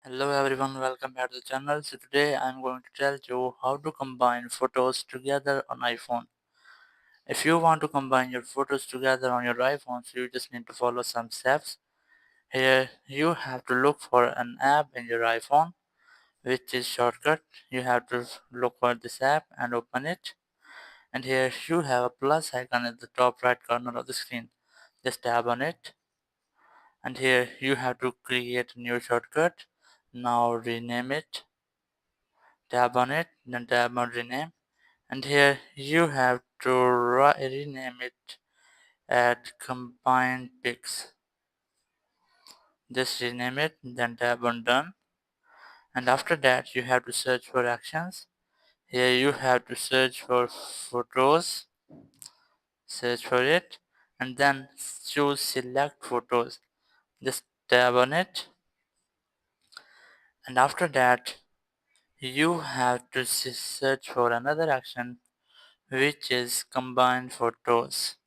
Hello everyone, welcome back to the channel. So today I'm going to tell you how to combine photos together on iPhone. If you want to combine your photos together on your iPhone, so you just need to follow some steps. Here you have to look for an app in your iPhone, which is shortcut. You have to look for this app and open it. And here you have a plus icon at the top right corner of the screen. Just tap on it. And here you have to create a new shortcut. Now rename it. Tap on it, then tap on rename, and here you have to rename it at combined pics. Just rename it, then tap on done, and after that you have to search for actions. Here you have to search for photos, search for it, and then choose select photos. Just tap on it, and after that you have to search for another action, which is combine photos.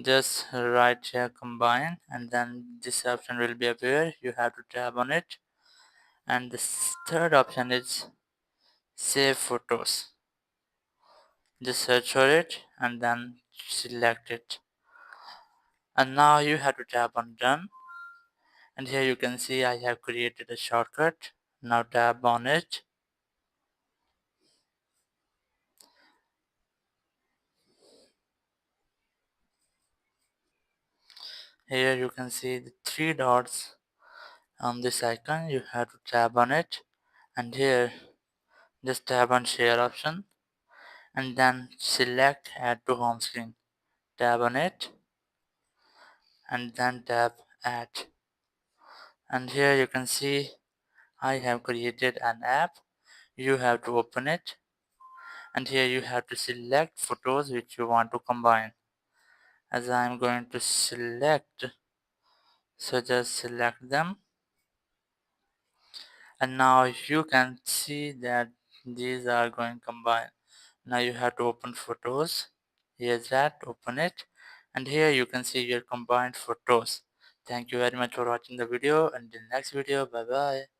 Just right here combine, and then this option will be appear. You have to tap on it, and the third option is save photos. Just search for it and then select it, and now you have to tap on done, and here you can see I have created a shortcut. Now tap on it, here you can see the three dots on this icon. You have to tap on it, and here just tap on share option, and then select add to home screen. Tap on it and then tap add, and here you can see I have created an app. You have to open it, and here you have to select photos which you want to combine. As I am going to select, so just select them, and now you can see that these are going combined. Now you have to open photos. Here's that, open it, and here you can see your combined photos. Thank you very much for watching the video. Until next video, bye bye.